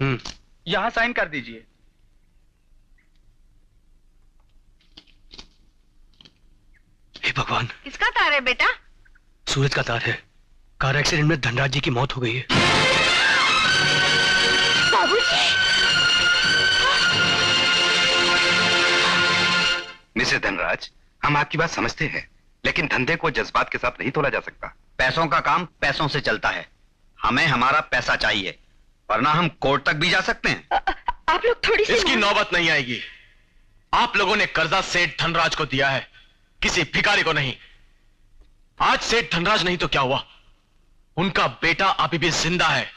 यहाँ साइन कर दीजिए। हे भगवान, किसका तार है बेटा? सूरज का तार है। कार एक्सीडेंट में धनराज जी की मौत हो गई है। बाबूजी। मिसेस धनराज, हम आपकी बात समझते हैं, लेकिन धंधे को जज्बात के साथ नहीं तोला जा सकता। पैसों का काम पैसों से चलता है। हमें हमारा पैसा चाहिए, वरना हम कोर्ट तक भी जा सकते हैं। आप लोग थोड़ी सी इसकी नौबत नहीं आएगी। आप लोगों ने कर्जा सेठ धनराज को दिया है, किसी भिखारी को नहीं। आज सेठ धनराज नहीं तो क्या हुआ, उनका बेटा अभी भी जिंदा है।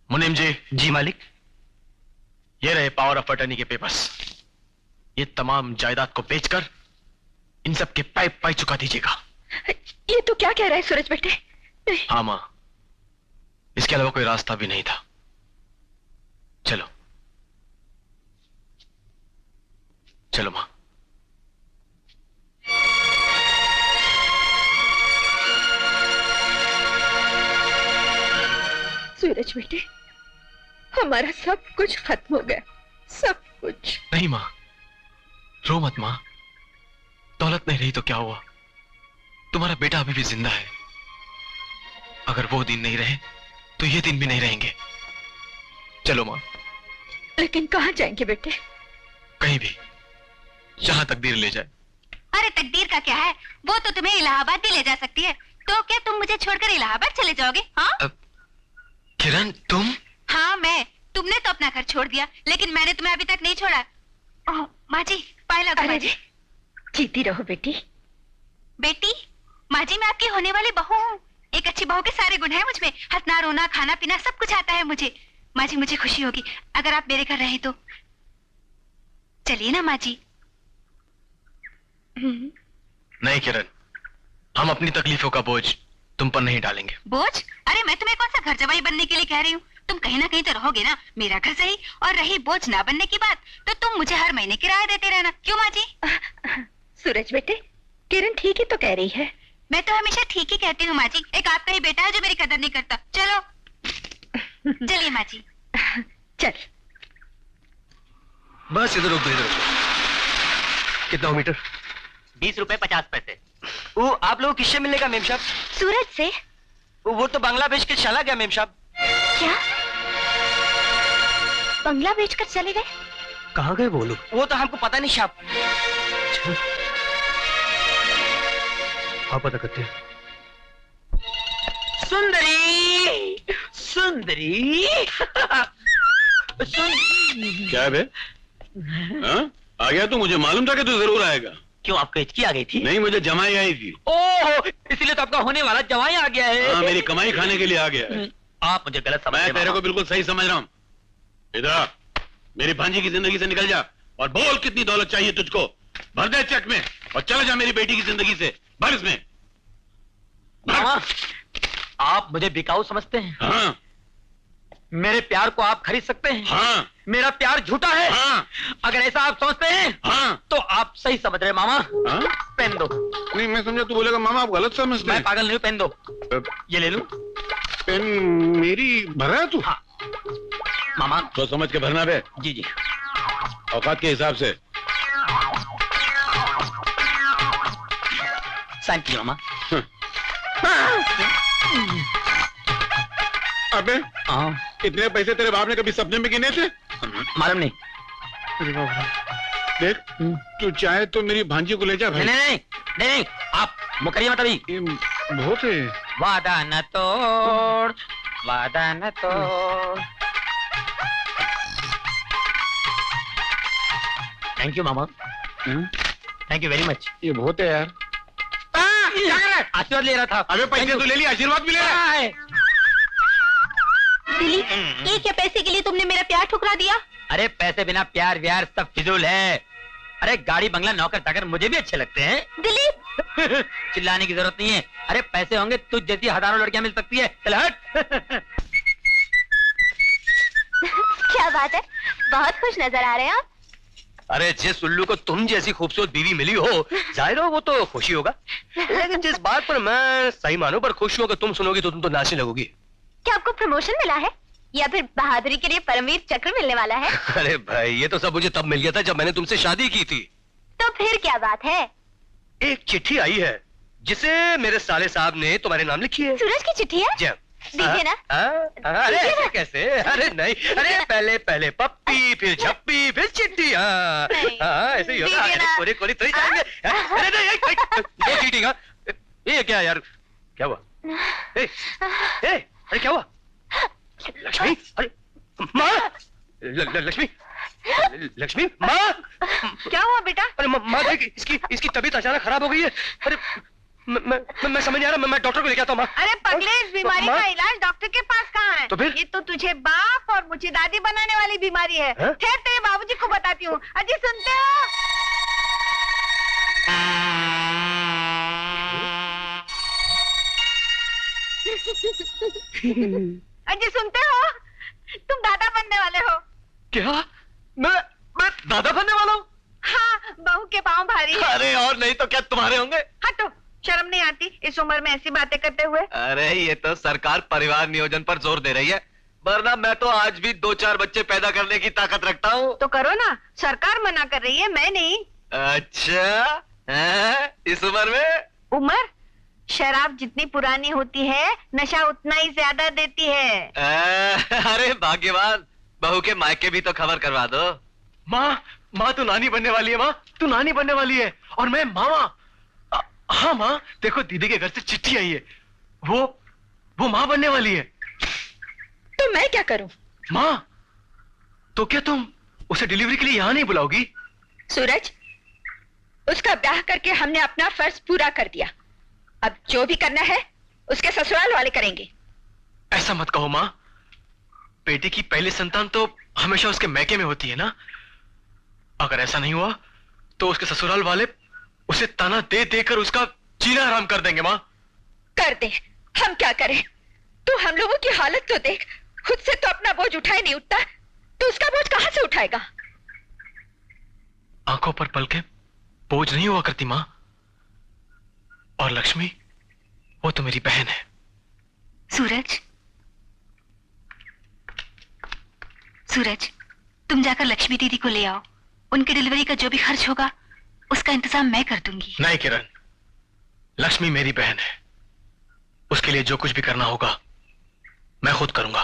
मुनीम जी। जी मालिक। ये रहे पावर ऑफ अटर्नी के पेपर्स। ये तमाम जायदाद को बेचकर इन सब के पाई चुका दीजिएगा। ये तो क्या कह रहा है सूरज बेटे? हाँ मां, इसके अलावा कोई रास्ता भी नहीं था। चलो चलो मां। सूरज बेटे, हमारा सब कुछ खत्म हो गया, सब कुछ। नहीं मां, रो मत मां। दौलत नहीं रही तो क्या हुआ, तुम्हारा बेटा अभी भी जिंदा है। अगर वो दिन नहीं रहे तो ये दिन भी नहीं रहेंगे। चलो मां। लेकिन कहाँ जाएंगे बेटे? कहीं भी, जहां तकदीर ले जाए। अरे तकदीर का क्या है, वो तो तुम्हें इलाहाबाद भी ले जा सकती है। तो क्या तुम मुझे छोड़कर इलाहाबाद चले जाओगे? हाँ किरण, तुम? हाँ मैं। तुमने तो अपना घर छोड़ दिया, लेकिन मैंने तुम्हें अभी तक नहीं छोड़ा। माँ जी, पाए लगो माँ जी। जीती रहो बेटी। बेटी? माँ जी, मैं आपकी होने वाली बहू हूँ। एक अच्छी बहू के सारे गुण हैं मुझ में। हंसना, रोना, खाना पीना सब कुछ आता है मुझे। माँ जी, मुझे खुशी होगी अगर आप मेरे घर रहे तो। चलिए ना माँ जी। नहीं किरण, हम अपनी तकलीफों का बोझ तुम पर नहीं डालेंगे। बोझ? अरे मैं तुम्हें कौन सा घर जवाई बनने के लिए कह रही हूँ। तुम कहीं ना कहीं तो रहोगे ना, मेरा घर सही। और रही बोझ ना बनने की बात, तो तुम मुझे हर महीने किराया देते रहना। क्यों माँ जी? सूरज बेटे, किरण ठीक ही तो कह रही है। मैं तो हमेशा ठीक ही कहती हूँ माँ जी। एक आपका ही बेटा है जो मेरी कदर नहीं करता। चलो चलिए माँ जी। चल बस इधर रुक दो, इधर रुक दो। कितना मीटर? 20 रुपए 50 पैसे। वो आप लोगों को किससे मिलेगा मेम साहब? सूरज से। वो तो बंगला बेच के चला गया मेम साहब। क्या? बंगला बेचकर चले गए? कहाँ गए वो लोग? वो तो हमको पता नहीं साहब। हाँ पता करते हैं। सुंदरी सुंदरी क्या है बे? हाँ? आ गया तू? मुझे मालूम था कि तू जरूर आएगा। क्यों, आपको हिचकी आ गई थी? नहीं, मुझे जमाई आई थी। ओह, इसलिए तो आपका होने वाला जवाई आ गया है। हाँ, मेरी कमाई खाने के लिए आ गया है। आप मुझे गलत समझ रहे हैं। मैं तेरे को बिल्कुल सही समझ रहा हूँ। इधर मेरी भांजी की जिंदगी से निकल जा और बोल कितनी दौलत चाहिए तुझको। भर दे चेक में और चला जा मेरी बेटी की जिंदगी से। भर इसमें। मामा, आप मुझे बिकाऊ समझते हैं? हाँ। मेरे प्यार को आप खरीद सकते हैं? हाँ। मेरा प्यार झूठा है? हाँ। अगर ऐसा आप सोचते हैं, हाँ, तो आप सही समझ रहे मामा। हाँ? पेन दो। नहीं, मैं समझा तू बोलेगा मामा आप गलत समझते हैं। मैं पागल नहीं हूँ, पेन दो। ये ले लूं? पेन मेरी भर रहा है तू? हाँ मामा। तो समझ के भरना बे। जी जी। औकात के हिसाब से। साइन कीजिए मामा। अबे इतने पैसे तेरे बाप ने कभी सपने में गिने थे? मालूम नहीं। देख, तू चाहे तो मेरी भांजी को ले जा भाई। नहीं नहीं नहीं, नहीं। आप मुकरिए मत अभी। बहुत है। वादा न तोड़, वादा न तोड़। Thank you mama. Thank you very much. ये बहुत है यार। आशीर्वाद ले रहा था। अबे पैसे तो ले लिया, आशीर्वाद भी ले रहा है। दिलीप, एक या पैसे के लिए तुमने मेरा प्यार ठुकरा दिया? अरे पैसे बिना प्यार व्यार सब फिजूल है। अरे गाड़ी बंगला नौकर चाकर मुझे भी अच्छे लगते हैं। दिलीप चिल्लाने की जरूरत नहीं है। अरे पैसे होंगे तुझ जैसी हजारों लड़कियां मिल सकती है। चल हट। क्या बात है, बहुत खुश नजर आ रहे हैं आप। अरे जिस उल्लू को तुम जैसी खूबसूरत बीवी मिली हो, जाहिर हो वो तो खुशी होगा। लेकिन जिस बात पर मैं सही मानू पर खुश हूँ कि तुम सुनोगी तो तुम तो नाचने लगोगी। क्या आपको प्रमोशन मिला है? या फिर बहादुरी के लिए परमवीर चक्र मिलने वाला है? अरे भाई, ये तो सब मुझे तब मिल गया था जब मैंने तुमसे शादी की थी। तो फिर क्या बात है? एक चिट्ठी आई है जिसे मेरे साले साहब ने तुम्हारे नाम लिखी है। सूरज की चिट्ठी है? जी दीजिए ना। अरे ऐसे कैसे? अरे नहीं, अरे पहले पहले पप्पी, फिर झप्पी, फिर चिट्ठी। हाँ ऐसे ही होगा। अरे कोरे कोरे तो ही जाएंगे। अरे नहीं, दो चीटिंग। ये क्या यार, क्या हुआ? अरे क्या हुआ? लक्ष्मी, अरे माँ, लक्ष्मी, लक्ष्मी, माँ, क्या हुआ बेटा? अरे माँ देख, इसकी तबीयत अचानक खराब हो गई है। अरे मैं समझ नहीं आ रहा, मैं डॉक्टर को लेके आता हूँ। अरे पगले, इस बीमारी का इलाज डॉक्टर के पास कहाँ है? तो फिर? ये तो तुझे बाप और मुझे दादी बनाने वाली बीमारी है। ठहर, तेरे बाबूजी को बताती हूँ। अजी सुनते हो? अजी सुनते हो? तुम दादा बनने वाले हो। क्या? मैं दादा बनने वाला हूँ? हाँ, बहू के पाँव भारी है। अरे और नहीं तो क्या तुम्हारे होंगे? हटो, शर्म नहीं आती इस उम्र में ऐसी बातें करते हुए? अरे ये तो सरकार परिवार नियोजन पर जोर दे रही है, वरना मैं तो आज भी 2-4 बच्चे पैदा करने की ताकत रखता हूँ। तो करो ना, सरकार मना कर रही है, मैं नहीं। अच्छा है? इस उम्र में? उम्र? शराब जितनी पुरानी होती है, नशा उतना ही ज्यादा देती है। अरे भाग्यवान, बहू के मायके भी तो खबर करवा दो। माँ तू नानी बनने वाली है। माँ तू नानी बनने वाली है और मैं मामा। हाँ माँ, देखो दीदी के घर से चिट्ठी आई है, वो माँ बनने वाली है। तो मैं क्या करूं? माँ, तो क्या तुम उसे डिलीवरी के लिए यहाँ नहीं बुलाओगी? सूरज, उसका ब्याह करके हमने अपना फर्ज पूरा कर दिया। अब जो भी करना है उसके ससुराल वाले करेंगे। ऐसा मत कहो माँ, बेटी की पहली संतान तो हमेशा उसके मैके में होती है ना। अगर ऐसा नहीं हुआ तो उसके ससुराल वाले उसे ताना दे देकर उसका जीना हराम कर देंगे। माँ कर दे, हम क्या करें? तू हम लोगों की हालत तो देख, खुद से तो अपना बोझ उठाए नहीं उठता, तो उसका बोझ कहां से उठाएगा? आंखों पर पलके बोझ नहीं हुआ करती माँ। और लक्ष्मी, वो तो मेरी बहन है। सूरज, सूरज, तुम जाकर लक्ष्मी दीदी को ले आओ। उनकी डिलीवरी का जो भी खर्च होगा उसका इंतजाम मैं कर दूंगी। नहीं किरण, लक्ष्मी मेरी बहन है, उसके लिए जो कुछ भी करना होगा मैं खुद करूंगा।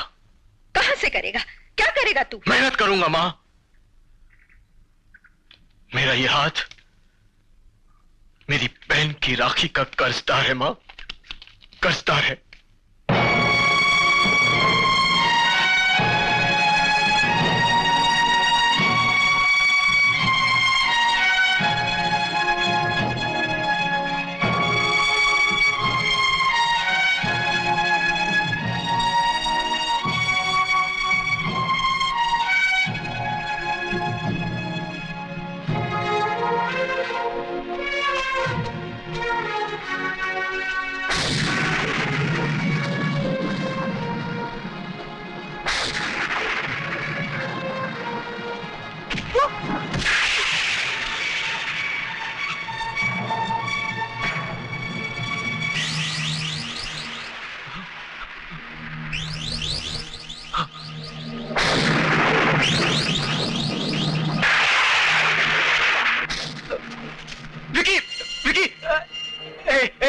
कहां से करेगा? क्या करेगा तू? मेहनत करूंगा माँ। मेरा ये हाथ मेरी बहन की राखी का कर्जदार है माँ, कर्जदार है।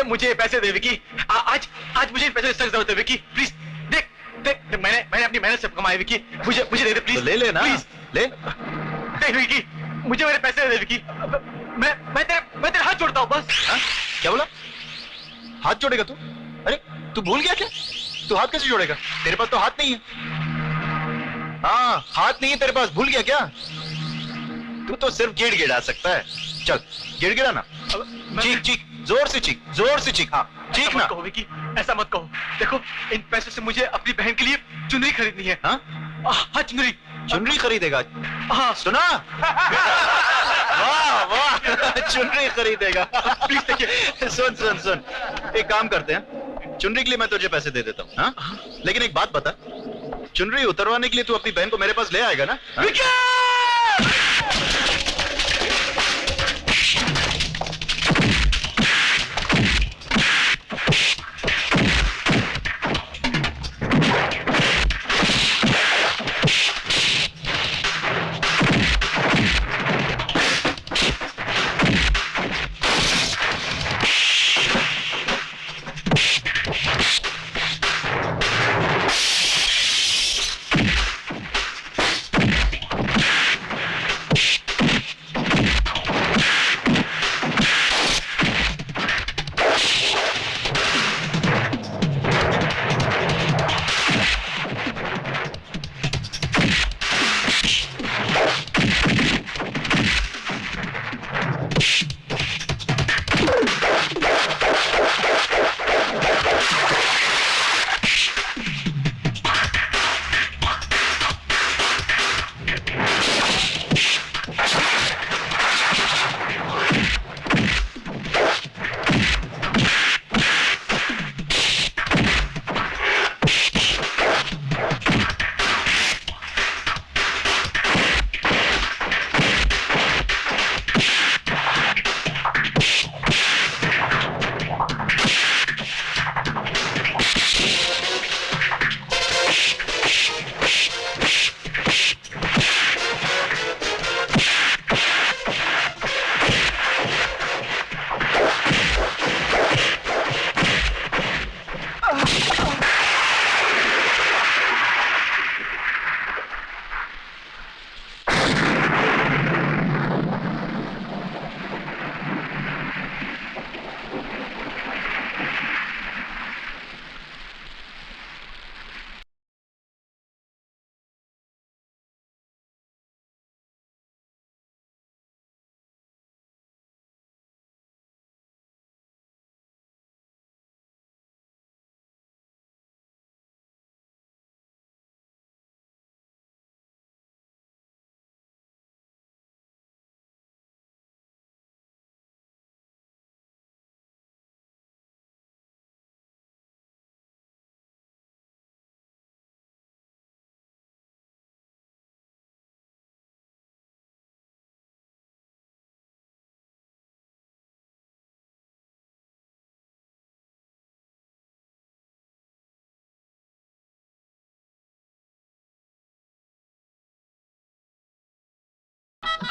मुझे पैसे दे विकी, आज मुझे पैसे की जरूरत है विकी, प्लीज। देख देख, मैंने अपनी मेहनत से कमाए विकी, मुझे दे दे प्लीज। तो ले लेना, ले। देख विकी, मुझे मेरे पैसे दे दे विकी। मैं तेरे हाथ जोड़ता हूँ बस। हा? क्या बोला? हाथ जोड़ेगा तू? अरे तू भूल गया क्या? तू हाथ कैसे जोड़ेगा? तेरे पास तो हाथ नहीं है। हाँ, हाथ नहीं है तेरे पास, भूल गया क्या? तू तो सिर्फ गिड़गिड़ा सकता है। चल गिड़गिड़ा ना, चीख चीख, जोर से चीख, जोर से चीख। हाँ चीख ना। कहो विकी, ऐसा मत कहो। देखो, इन पैसों से मुझे अपनी बहन के लिए चुनरी खरीदनी है। हाँ चुनरी। चुनरी खरीदेगा? हाँ सुना? वाह वाह, चुनरी खरीदेगा। प्लीज देखिए। सुन, एक काम करते हैं, चुनरी के लिए मैं तुझे पैसे दे देता हूँ। हाँ? लेकिन एक बात बता, चुनरी उतरवाने के लिए तू अपनी बहन को मेरे पास ले आएगा ना?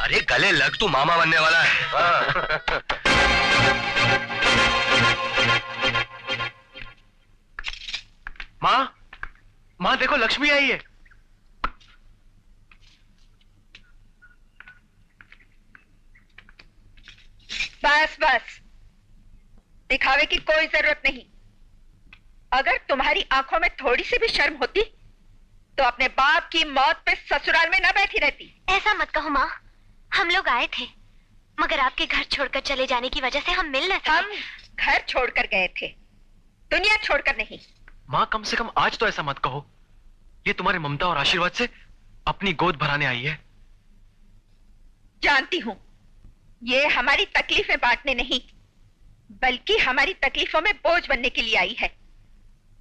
अरे गले लग, तू मामा बनने वाला है। माँ देखो, लक्ष्मी आई है। बस बस, दिखावे की कोई जरूरत नहीं। अगर तुम्हारी आंखों में थोड़ी सी भी शर्म होती तो अपने बाप की मौत पे ससुराल में न बैठी रहती। ऐसा मत कहो माँ, हम लोग आए थे मगर आपके घर छोड़कर चले जाने की वजह से हम मिल न सके। हम घर छोड़कर गए थे, दुनिया छोड़कर नहीं। माँ कम से कम आज तो ऐसा मत कहो। ये तुम्हारे ममता और आशीर्वाद से अपनी गोद भराने आई है। जानती हूँ, ये हमारी तकलीफें बांटने नहीं बल्कि हमारी तकलीफों में बोझ बनने के लिए आई है।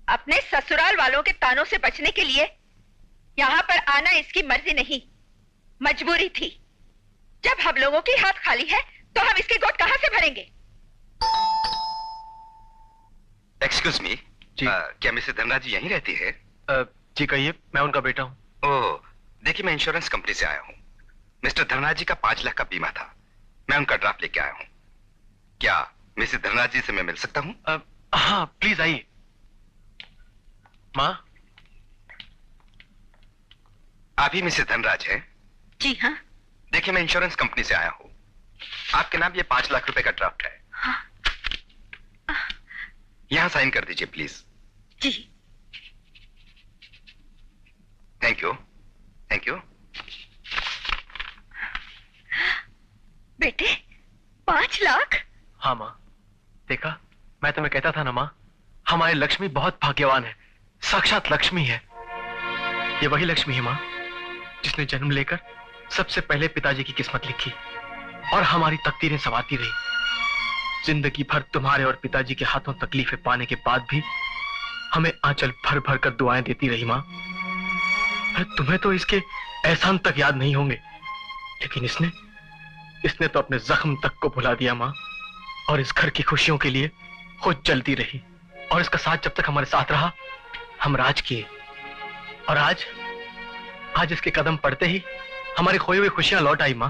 अपने ससुराल वालों के तानों से बचने के लिए यहाँ पर आना इसकी मर्जी नहीं, मजबूरी थी। जब हम लोगों की हाथ खाली है तो हम इसकी गोद कहां से भरेंगे? एक्सक्यूज मी, क्या मिसेस धनराज जी यहीं रहती है? जी कहिए, मैं उनका बेटा हूँ। ओह, देखिए मैं इंश्योरेंस कंपनी से आया हूँ। मिस्टर धनराज जी का 5 लाख का बीमा था, मैं उनका ड्राफ्ट लेके आया हूँ। क्या मिसेस धनराज जी से मैं मिल सकता हूँ? हाँ प्लीज आइए। माँ, आप ही मिसेस धनराज हैं? जी हाँ। देखिए मैं इंश्योरेंस कंपनी से आया हूँ, आपके नाम ये 5 लाख रुपए का ड्राफ्ट है। हाँ। यहां साइन कर दीजिए प्लीज। जी। Thank you, thank you. बेटे 5 लाख? हाँ माँ, देखा मैं तुम्हें कहता था ना माँ, हमारी लक्ष्मी बहुत भाग्यवान है, साक्षात लक्ष्मी है। ये वही लक्ष्मी है माँ जिसने जन्म लेकर सबसे पहले पिताजी की किस्मत लिखी और हमारी तकदीरें संवारती रही। जिंदगी भर तुम्हारे और पिताजी के हाथों तकलीफें पाने के बाद भी हमें आंचल भर भर कर दुआएं देती रही माँ। अरे तुम्हें तो इसके एहसान तक याद नहीं होंगे, लेकिन इसने तो अपने जख्म तक को भुला दिया माँ, और इस घर की खुशियों के लिए खुद जलती रही। और इसका साथ जब तक हमारे साथ रहा, हम राज किए, और आज इसके कदम पड़ते ही हमारी खोई हुई खुशियां लौट आई माँ।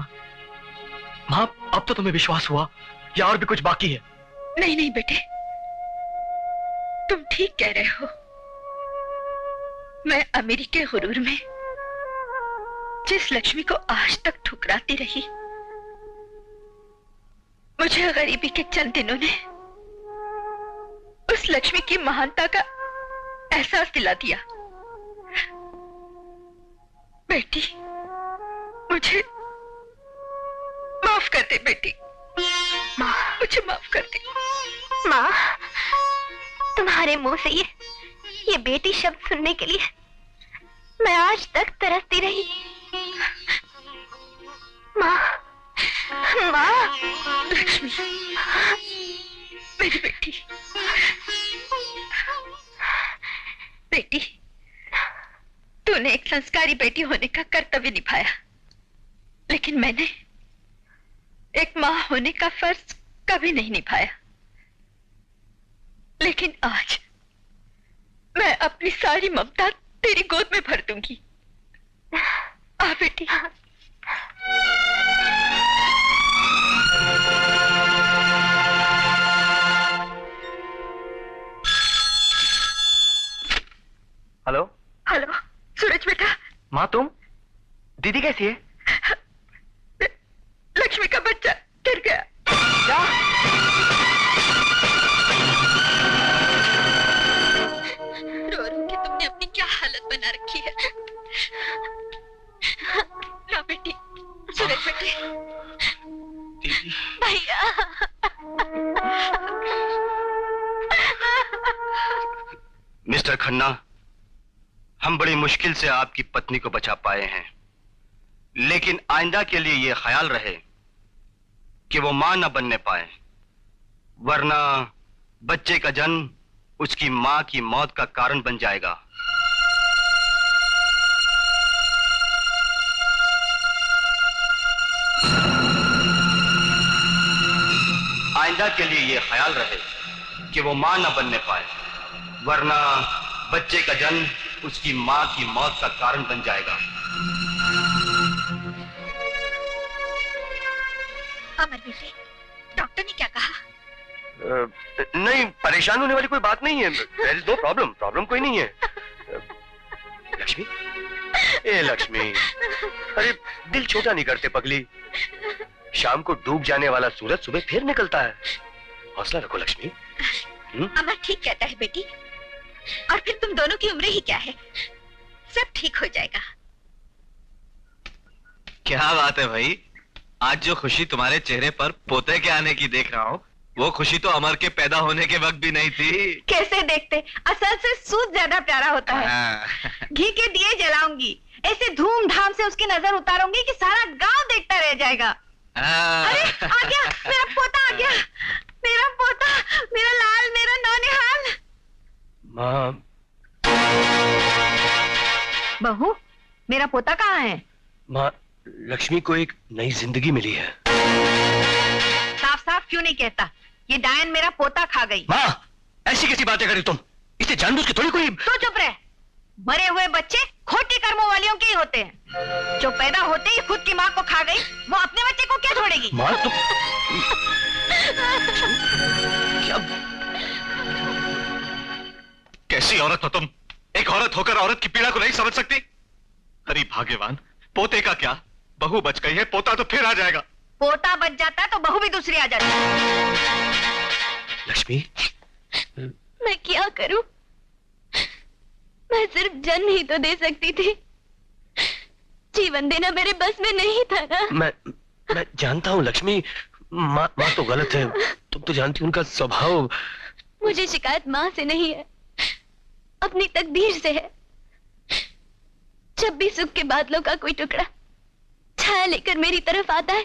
माँ अब तो तुम्हें विश्वास हुआ या और भी कुछ बाकी है? नहीं नहीं बेटे, तुम ठीक कह रहे हो। मैं अमीरी के गुरूर में जिस लक्ष्मी को आज तक ठुकराती रही, मुझे गरीबी के चंद दिनों ने उस लक्ष्मी की महानता का एहसास दिला दिया। बेटी मुझे माफ कर दे बेटी, माँ मुझे माफ कर दे। माँ, तुम्हारे मुंह से ये बेटी शब्द सुनने के लिए मैं आज तक तरसती रही। माँ, माँ। लक्ष्मी मेरी बेटी, बेटी तूने एक संस्कारी बेटी होने का कर्तव्य निभाया, लेकिन मैंने एक मां होने का फर्ज कभी नहीं निभाया। लेकिन आज मैं अपनी सारी ममता तेरी गोद में भर दूंगी। आ बेटी। हेलो हेलो सूरज बेटा। माँ तुम? दीदी कैसी है? लक्ष्मी का बच्चा गिर गया। क्या? रो रो के तुमने अपनी क्या हालत बना रखी है। ना बेटी, सूरज बेटी। दीदी। भैया। मिस्टर खन्ना, हम बड़ी मुश्किल से आपकी पत्नी को बचा पाए हैं, लेकिन आइंदा के लिए यह ख्याल रहे कि वो मां न बनने पाए, वरना बच्चे का जन्म उसकी मां की मौत का कारण बन जाएगा। आइंदा के लिए यह ख्याल रहे कि वो मां न बनने पाए, वरना बच्चे का जन्म उसकी मां की मौत का कारण बन जाएगा। अमर बेटे, डॉक्टर ने क्या कहा? नहीं, परेशान होने वाली कोई बात नहीं है। There is no problem, problem कोई नहीं है। लक्ष्मी, ए लक्ष्मी, अरे दिल छोटा नहीं करते पगली। शाम को डूब जाने वाला सूरज सुबह फिर निकलता है। हौसला रखो लक्ष्मी। अमर ठीक कहता है बेटी, और फिर तुम दोनों की उम्र ही क्या है, सब ठीक हो जाएगा। क्या बात है भाई, आज जो खुशी तुम्हारे चेहरे पर पोते के आने की देख रहा हूँ, वो खुशी तो अमर के पैदा होने के वक्त भी नहीं थी। कैसे देखते, असल से सूद ज्यादा प्यारा होता है। घी के दिए जलाऊंगी, ऐसे धूमधाम से उसकी नजर उतारूंगी कि सारा गांव देखता रह जाएगा। अरे आ गया, मेरा पोता आ गया, मेरा पोता, मेरा लाल, मेरा नौनिहाल। माँ, बहू, मेरा पोता कहाँ है? माँ, लक्ष्मी को एक नई जिंदगी मिली है। साफ साफ क्यों नहीं कहता? ये डायन मेरा पोता खा गई। माँ, ऐसी कैसी बातें करी तुम? इसे जानबूझ के थोड़ी कोई। तो चुप रह। मरे हुए बच्चे खोटी कर्मों वालियों के ही होते हैं। जो पैदा होते ही खुद की माँ को खा गई, वो अपने बच्चे को क्या छोड़ेगी? माँ तुम क्या? कैसी औरत हो तुम? एक औरत होकर औरत की पीड़ा को नहीं समझ सकती? अरे भाग्यवान, पोते का क्या, बहू बच गई है, पोता तो फिर आ जाएगा। पोता बच जाता तो बहू भी दूसरी आ जाती। लक्ष्मी, मैं क्या करूं? मैं सिर्फ जन्म ही तो दे सकती थी, जीवन देना मेरे बस में नहीं था ना। मैं जानता हूँ लक्ष्मी, माँ तो गलत है, तुम तो जानती हो उनका स्वभाव। मुझे शिकायत माँ से नहीं है, अपनी तकदीर से है। जब भी सुख के बादलों का कोई टुकड़ा छाया लेकर मेरी तरफ आता है,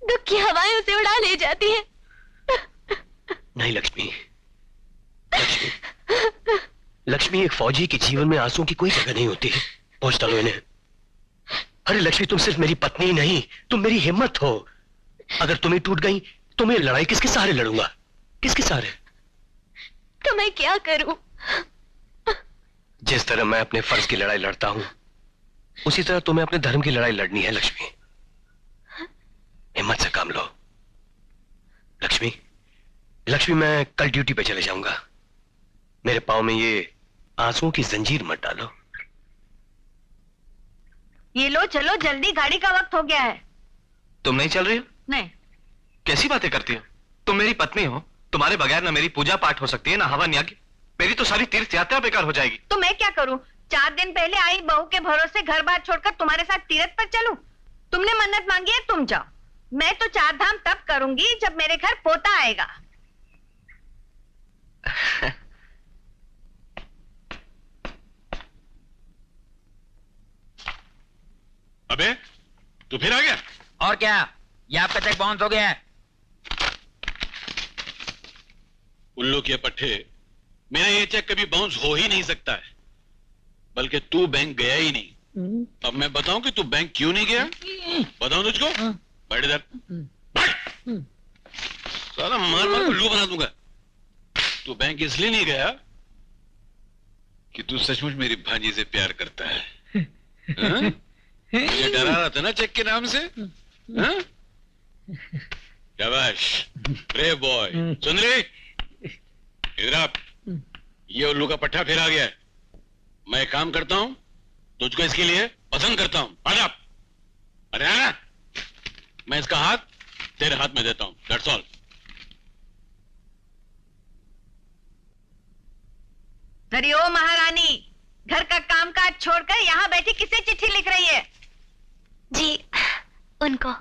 दुख की हवाएं उसे उड़ा ले जाती है। नहीं लक्ष्मी, लक्ष्मी, एक फौजी के जीवन में आंसुओं की कोई जगह नहीं होती है। पहुंच डालो इन्हें। अरे लक्ष्मी, तुम सिर्फ मेरी पत्नी नहीं, तुम मेरी हिम्मत हो। अगर तुम्हें टूट गई तो मैं लड़ाई किसके सहारे लड़ूंगा? किसके सहारे? तो मैं क्या करूं? जिस तरह मैं अपने फर्ज की लड़ाई लड़ता हूं, उसी तरह तुम्हें अपने धर्म की लड़ाई लड़नी है लक्ष्मी। हिम्मत से काम लो लक्ष्मी। लक्ष्मी, मैं कल ड्यूटी पे चले जाऊंगा। मेरे पांव में ये आंसुओं की जंजीर मत डालो। ये लो, चलो जल्दी, गाड़ी का वक्त हो गया है। तुम नहीं चल रही हो? नहीं। कैसी बातें करती हो? तुम मेरी पत्नी हो, तुम्हारे बगैर ना मेरी पूजा पाठ हो सकती है, ना हवन यज्ञ। मेरी तो सारी तीर्थ यात्रा बेकार हो जाएगी। तो मैं क्या करूं? 4 दिन पहले आई बहू के भरोसे घर बार छोड़कर तुम्हारे साथ तीर्थ पर चलूं? तुमने मन्नत मांगी है, तुम जाओ। मैं तो 4 धाम तब करूंगी जब मेरे घर पोता आएगा। अबे, तू फिर आ गया? और क्या, ये आपका चेक बाउंस हो गया है। उल्लू के पट्टे, मेरा ये चेक कभी बाउंस हो ही नहीं सकता है, बल्कि तू बैंक गया ही नहीं। अब मैं बताऊं कि तू बैंक क्यों नहीं गया? बताऊं तुझको? बैठ इधर, साला मार मार उल्लू बना दूंगा। तू बैंक इसलिए नहीं गया कि तू सचमुच मेरी भांजी से प्यार करता है। हाँ? मुझे डरा रहा था ना चेक के नाम से? हाँ? शाबाश, ब्रेव बॉय। सुन रही? इधर आप, ये उल्लू का पट्टा फिर आ गया है। मैं एक काम करता हूं, तुझको इसके लिए पसंद करता हूं। आ जा। अरे आना, मैं इसका हाथ तेरे हाथ में देता हूं। That's all. हरिओम महारानी, घर का कामकाज छोड़कर यहाँ बैठी किसे चिट्ठी लिख रही है? जी, उनको।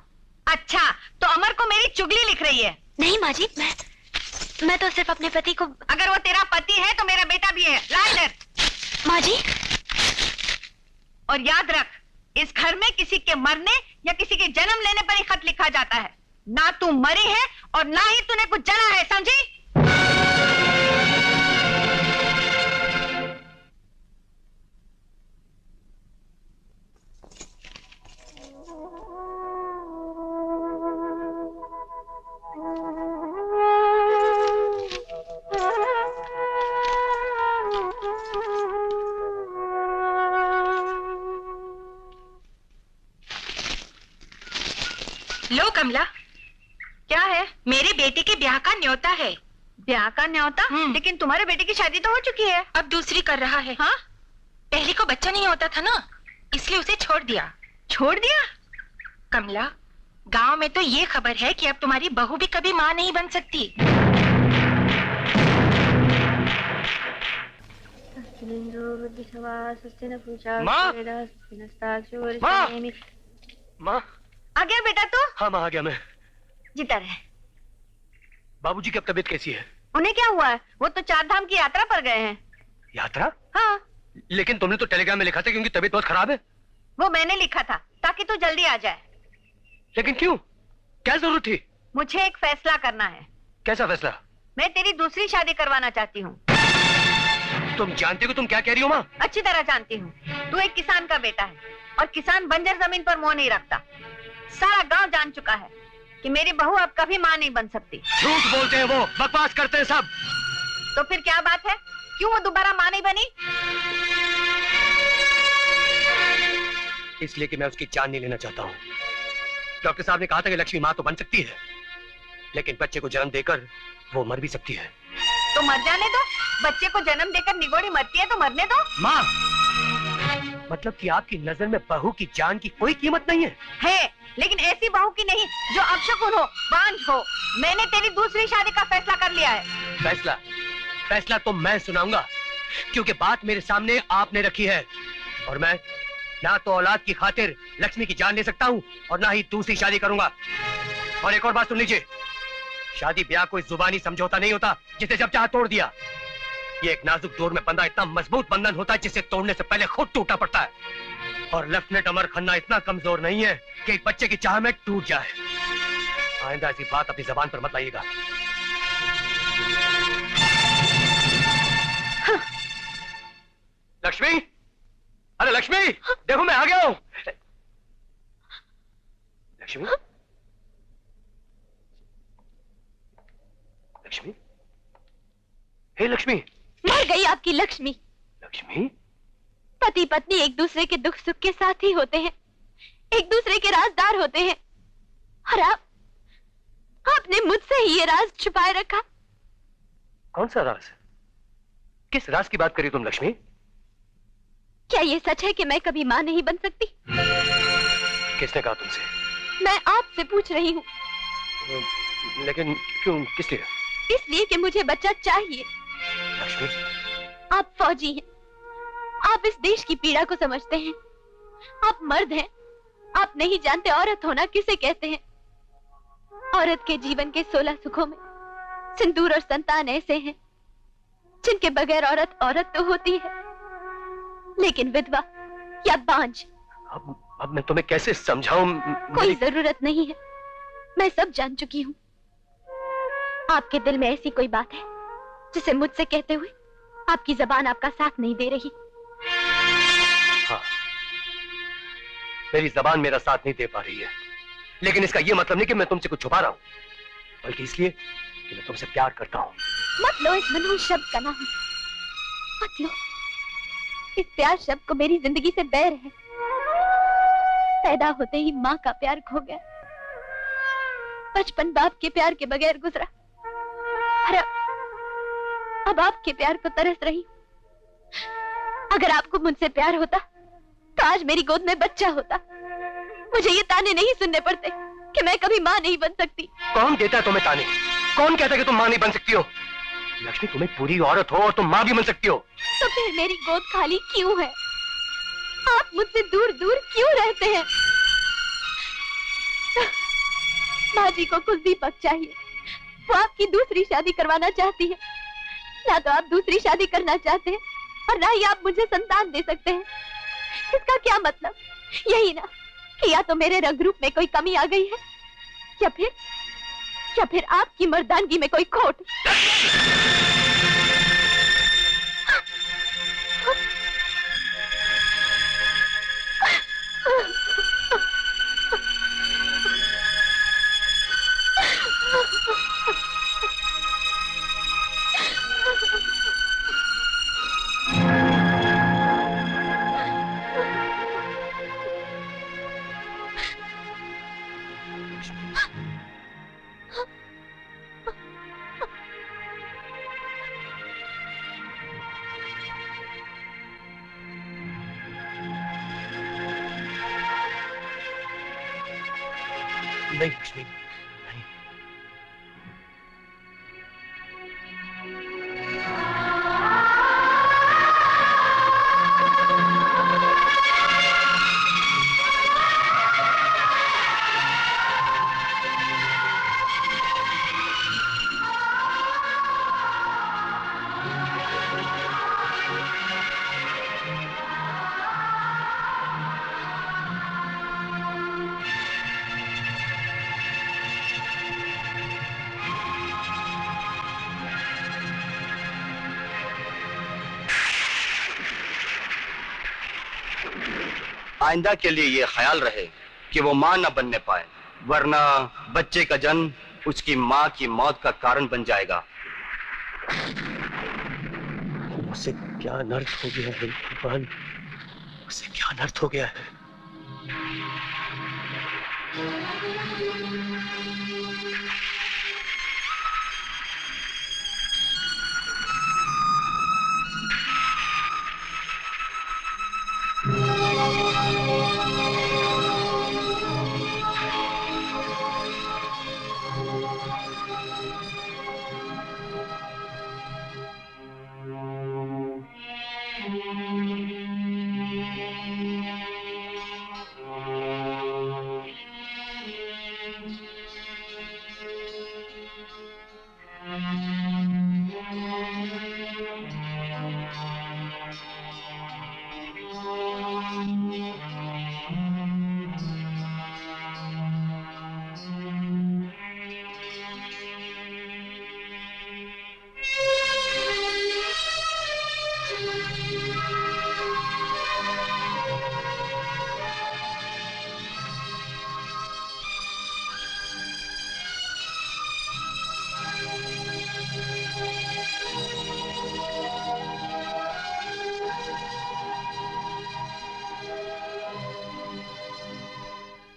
अच्छा, तो अमर को मेरी चुगली लिख रही है? नहीं माँ जी, मैं तो सिर्फ अपने पति को। अगर वो तेरा पति है तो मेरा बेटा भी है। ला इधर। माँ जी। और याद रख, इस घर में किसी के मरने या किसी के जन्म लेने पर ही खत लिखा जाता है। ना तू मरी है और ना ही तूने कुछ जना है, समझी? लो कमला। क्या है? मेरे बेटे के ब्याह का न्योता है। ब्याह का न्योता? लेकिन तुम्हारे बेटे की शादी तो हो चुकी है। अब दूसरी कर रहा है। हाँ? पहले को बच्चा नहीं होता था ना, इसलिए उसे छोड़ दिया। छोड़ दिया? कमला, गांव में तो ये खबर है कि अब तुम्हारी बहू भी कभी माँ नहीं बन सकती। माँ? माँ? आ गया बेटा तू? हाँ माँ, आ गया मैं। जीता रहे। बाबूजी की अब तबीयत कैसी है? उन्हें क्या हुआ है? वो तो 4 धाम की यात्रा पर गए हैं। यात्रा? हाँ। लेकिन तुमने तो टेलीग्राम में लिखा था कि उनकी तबीयत बहुत खराब है। वो मैंने लिखा था ताकि तू जल्दी आ जाए। लेकिन क्यों? क्या जरूरत थी? मुझे एक फैसला करना है। कैसा फैसला? मैं तेरी दूसरी शादी करवाना चाहती हूँ। तुम जानती हो तुम क्या कह रही हो माँ? अच्छी तरह जानती हूँ। तू एक किसान का बेटा है और किसान बंजर जमीन पर मोह नहीं रखता। सारा गांव जान चुका है कि मेरी बहू अब कभी माँ नहीं बन सकती। झूठ बोलते हैं वो, बकवास करते हैं सब। तो फिर क्या बात है? क्यों वो दोबारा माँ नहीं बनी? इसलिए कि मैं उसकी जान नहीं लेना चाहता हूँ। डॉक्टर साहब ने कहा था कि लक्ष्मी माँ तो बन सकती है, लेकिन बच्चे को जन्म देकर वो मर भी सकती है। तो मर जाने दो। बच्चे को जन्म देकर निगोड़ी मरती है तो मरने दो। माँ, मतलब कि आपकी नजर में बहू की जान की कोई कीमत नहीं है? है, लेकिन ऐसी बहू की नहीं जो अपशकुन हो, बांझ हो। मैंने तेरी दूसरी शादी का फैसला कर लिया है। फैसला? फैसला तो मैं सुनाऊंगा, क्योंकि बात मेरे सामने आपने रखी है और मैं ना तो औलाद की खातिर लक्ष्मी की जान ले सकता हूँ और ना ही दूसरी शादी करूंगा। और एक और बात सुन लीजिए, शादी ब्याह कोई जुबानी समझौता नहीं होता जिसे जब चाहा तोड़ दिया। ये एक नाजुक डोर में बंधा इतना मजबूत बंधन होता है जिसे तोड़ने से पहले खुद टूटा पड़ता है। और लेफ्टिनेंट अमर खन्ना इतना कमजोर नहीं है कि एक बच्चे की चाह में टूट जाए। आइंदा ऐसी बात अपनी जबान पर मत लाइएगा। लक्ष्मी, अरे लक्ष्मी, देखो मैं आ गया हूं। लक्ष्मी, लक्ष्मी, हे लक्ष्मी। मर गई आपकी लक्ष्मी। लक्ष्मी? पति पत्नी एक दूसरे के दुख सुख के साथी होते हैं, एक दूसरे के राजदार होते हैं, और आपने मुझसे ही ये राज छुपाए रखा। कौन सा राज? किस राज की बात करी तुम लक्ष्मी? क्या ये सच है कि मैं कभी मां नहीं बन सकती? किसने कहा तुमसे? मैं आपसे पूछ रही हूँ। लेकिन क्यों, किस लिए? इसलिए कि मुझे बच्चा चाहिए। लक्ष्मी, आप फौजी हैं, आप इस देश की पीड़ा को समझते हैं। आप मर्द हैं, आप नहीं जानते औरत होना किसे कहते हैं। औरत के जीवन के 16 सुखों में सिंदूर और संतान ऐसे हैं जिनके बगैर औरत औरत तो होती है, लेकिन विधवा या बांझ। अब मैं तुम्हें कैसे समझाऊं? कोई जरूरत नहीं है, मैं सब जान चुकी हूँ। आपके दिल में ऐसी कोई बात है जिसे मुझसे कहते हुए आपकी जबान आपका साथ नहीं दे रही। हाँ, मेरी जबान मेरा साथ नहीं दे पा रही है, लेकिन इसका यह मतलब नहीं कि मैं तुमसे कुछ छुपा रहा हूं, बल्कि इसलिए कि मैं तुमसे प्यार करता हूं। मत लो इस मनहूस शब्द का नाम, मत लो। इस प्यार शब्द को मेरी जिंदगी से बैर है। पैदा होते ही माँ का प्यार खो गया, बचपन बाप के प्यार के बगैर गुजरा, और अब आपके प्यार को तरस रही। अगर आपको मुझसे प्यार होता तो आज मेरी गोद में बच्चा होता। मुझे ये ताने नहीं सुनने पड़ते कि मैं कभी माँ नहीं बन सकती। कौन देता है तुम्हें ताने? कौन कहता है कि तुम माँ नहीं बन सकती हो? लक्ष्मी, तुम्हें पूरी औरत हो और तुम माँ भी बन सकती हो। तो फिर मेरी गोद खाली क्यों है? आप मुझसे दूर दूर क्यों रहते हैं? माँ जी को कुछ दीपक चाहिए, वो आपकी दूसरी शादी करवाना चाहती है। ना तो आप दूसरी शादी करना चाहते हैं और ना ही आप मुझे संतान दे सकते हैं। इसका क्या मतलब? यही ना कि या तो मेरे रंग रूप में कोई कमी आ गई है या फिर आपकी मर्दानगी में कोई खोट। नहीं लक्ष्मी, नहीं। आइंदा के लिए ये ख्याल रहे कि वो मां न बनने पाए, वरना बच्चे का जन्म उसकी मां की मौत का कारण बन जाएगा। उसे क्या अनर्थ हो गया है भगवान, उसे क्या अनर्थ हो गया है।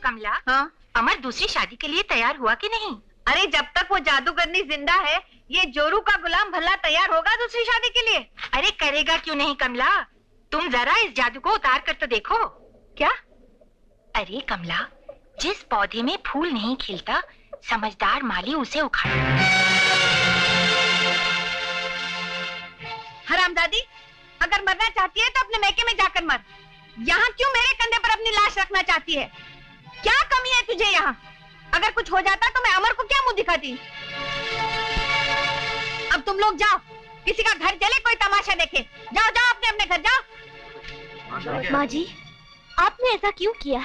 कमला, हाँ? अमर दूसरी शादी के लिए तैयार हुआ कि नहीं? अरे जब तक वो जादूगरनी जिंदा है, ये जोरू का गुलाम भला तैयार होगा दूसरी शादी के लिए? अरे करेगा क्यों नहीं कमला, तुम जरा इस जादू को उतार कर तो देखो। क्या? अरे कमला, जिस पौधे में फूल नहीं खिलता, समझदार माली उसे उखाड़। हरामजादी, अगर मरना चाहती है तो अपने मैके में जाकर मर। यहाँ क्यों मेरे कंधे पर अपनी लाश रखना चाहती है? क्या कमी है तुझे यहाँ? अगर कुछ हो जाता तो मैं अमर को क्या मुंह दिखाती? अब तुम लोग जाओ, किसी का घर जले कोई तमाशा देखे। जाओ जाओ अपने अपने घर जाओ। माँ जी, आपने ऐसा क्यों किया?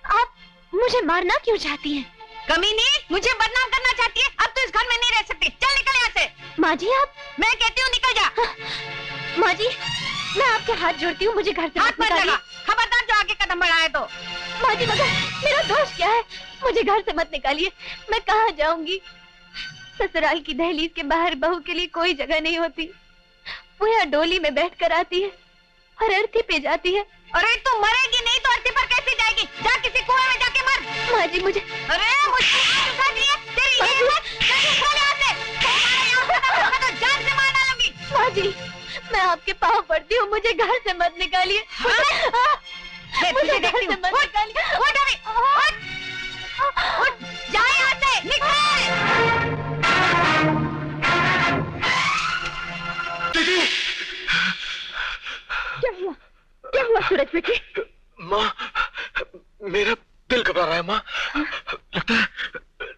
आप मुझे मारना क्यों चाहती हैं? कमीनी, मुझे बदनाम करना चाहती है। अब तो इस घर में नहीं रह सकती। चल निकल यहाँ से। माँ जी आप, मैं कहती हूँ निकल जा। माँ जी, मैं आपके हाथ जोड़ती हूँ, मुझे घर से हाथ मत लगा। खबरदार जो आगे कदम बढ़ाए तो। माँ जी मगर मेरा दोष क्या है? मुझे घर से मत निकालिए, मैं कहाँ जाऊंगी? ससुराल की दहलीज के बाहर बहू के लिए कोई जगह नहीं होती। वो यहाँ डोली में बैठ कर आती है और अर्थी पे जाती है। अरे तू मरेगी नहीं तो अर्थी पर कैसे जाएगी? जा किसी कुएं में जाके मर। माँ जी मुझे, अरे मुझे तेरी हिम्मत, तो जान से मार डालूंगी। माँ जी मैं आपके पाँव पड़ती हूँ, मुझे घर से मत निकालिए। मुझे घर से मत निकालिए। जा यहाँ से, निकल। दीदी, क्या हुआ? क्या हुआ सूरज बेटे? माँ, मेरा दिल घबरा रहा है माँ।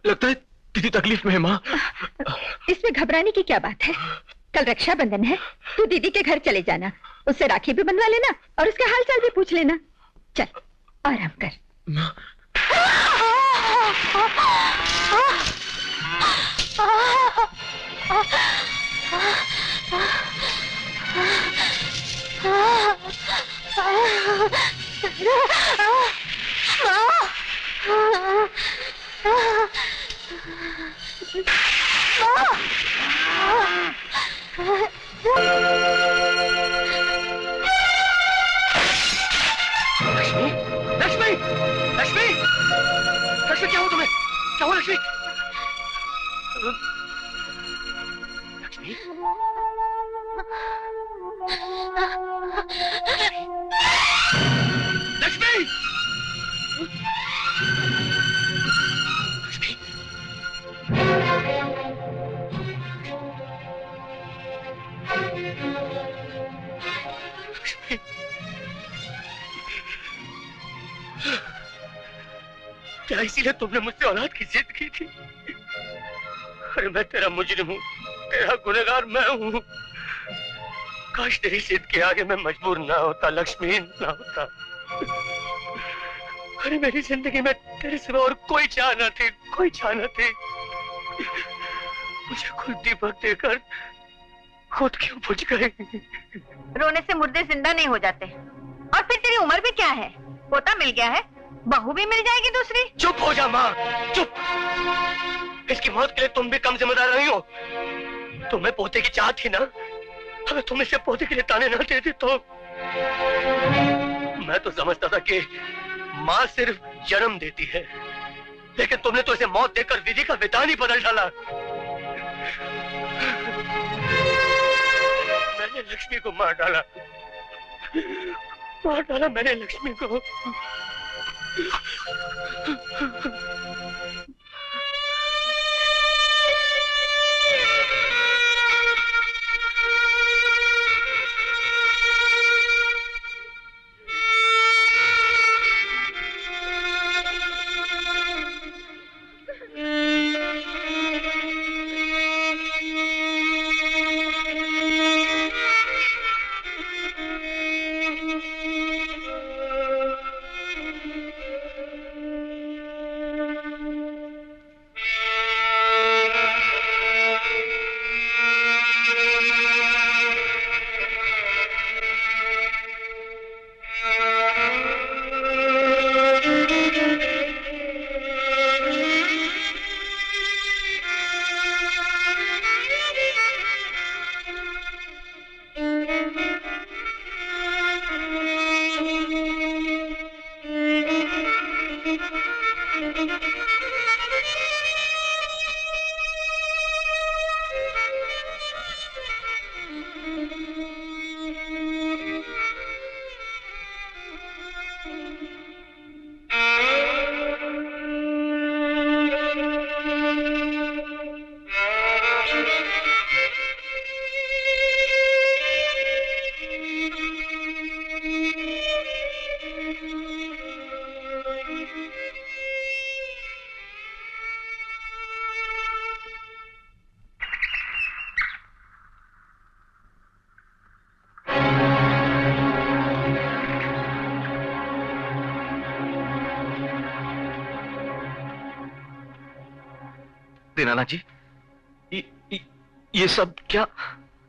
लगता है दीदी तकलीफ में है माँ। इसमें घबराने की क्या बात है? कल रक्षाबंधन है, तू दीदी के घर चले जाना, उससे राखी भी बनवा लेना और उसके हाल चाल भी पूछ लेना। चल आराम कर। माँ, लक्ष्मी, लक्ष्मी, लक्ष्मी क्या हुआ तुम्हें? क्या हुआ लक्ष्मी? लक्ष्मी, लक्ष्मी, क्या इसीलिए तुमने मुझसे औलाद की जिद की थी? अरे मैं तेरा मुजरिम हूँ, तेरा गुनहगार मैं हूँ। काश तेरी जिद के आगे मैं मजबूर ना होता लक्ष्मी, ना होता। अरे मेरी जिंदगी में तेरे सिवा और कोई चाह न थी, कोई चाह न थी। मुझे खुद दीपक देकर खुद क्यों बुझ गए? रोने से मुर्दे जिंदा नहीं हो जाते। और फिर तेरी उम्र भी क्या है? पोता मिल गया है, बहू भी मिल जाएगी दूसरी। चुप हो जा माँ, चुप। इसकी मौत के लिए तुम भी कम जिम्मेदार नहीं हो। तुम्हें पोते की चाह थी ना, अगर तुम इसे पोते के लिए ताने ना देती तो। मैं तो समझता था कि माँ सिर्फ जन्म देती है, लेकिन तुमने तो इसे मौत देकर विधि का विधान ही बदल डाला। मैंने लक्ष्मी को मार डाला, मार डाला मैंने लक्ष्मी को। दीनानाथ जी, ये सब क्या?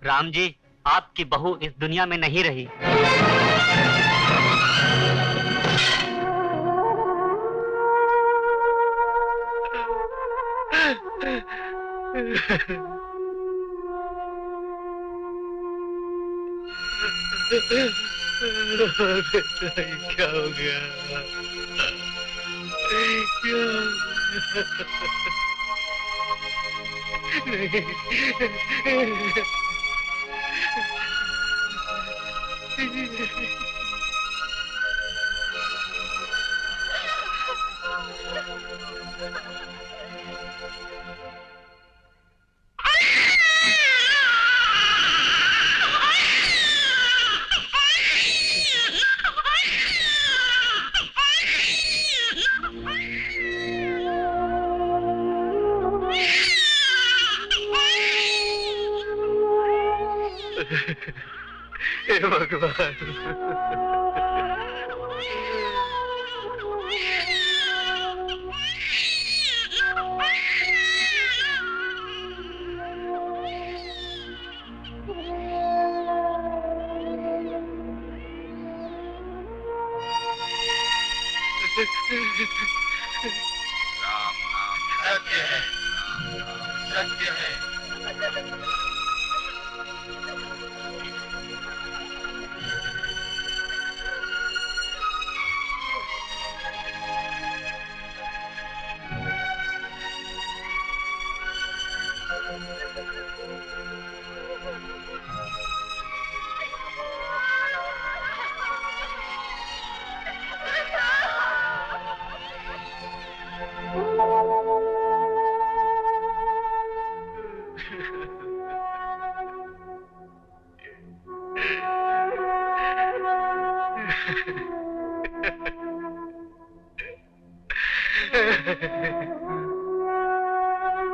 राम जी, आपकी बहू इस दुनिया में नहीं रही। क्या हो गया? क्या? हे भगवान। राम नाम सत्य है, सत्य है।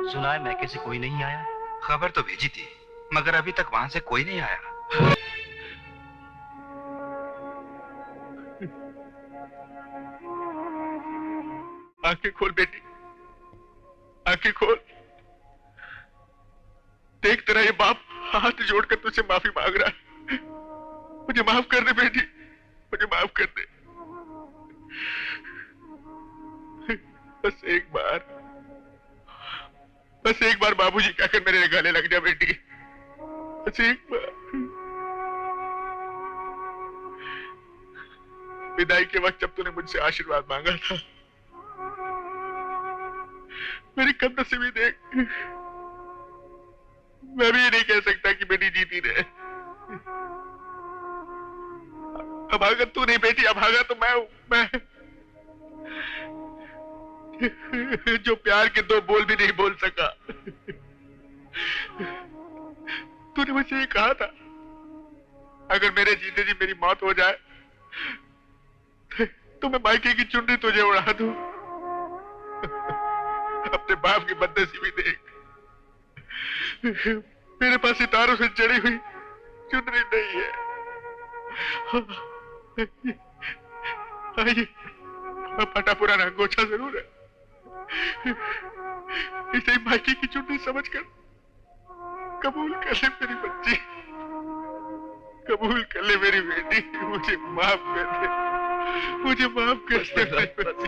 सुना है मैके से कोई नहीं आया? खबर तो भेजी थी, मगर अभी तक वहां से कोई नहीं आया। आंखें खोल बेटी, आंखें खोल। देख तेरा ये बाप हाथ जोड़कर तुझसे माफी मांग रहा है। मुझे माफ कर दे बेटी, मुझे माफ कर दे। बस एक बार बाबूजी कहकर मेरे गले लग जा बेटी, बस एक बार। विदाई के वक्त जब तूने मुझसे आशीर्वाद मांगा था, मेरी कदनसीबी देख। मैं भी ये नहीं कह सकता कि बेटी जीती रहे। अभागा तू नहीं बेटी, अभागा तो मैं हूं। मैं जो प्यार के दो बोल भी नहीं बोल सका। तूने मुझसे ये कहा था, अगर मेरे जीते जी मेरी मौत हो जाए तो मैं मायके की चुनरी तुझे उड़ा दूं। अपने बाप की बदनसीबी देख। मेरे पास सितारों से चढ़ी हुई चुनरी नहीं है। ये फटा पुराना गोछा जरूर है। इसे मायके की चुनरी समझकर कबूल कर ले मेरी बच्ची, कबूल कर ले मेरी बेटी। मुझे माफ कर दे, मुझे माफ कर दे मेरी बच्ची, माफ कर दे।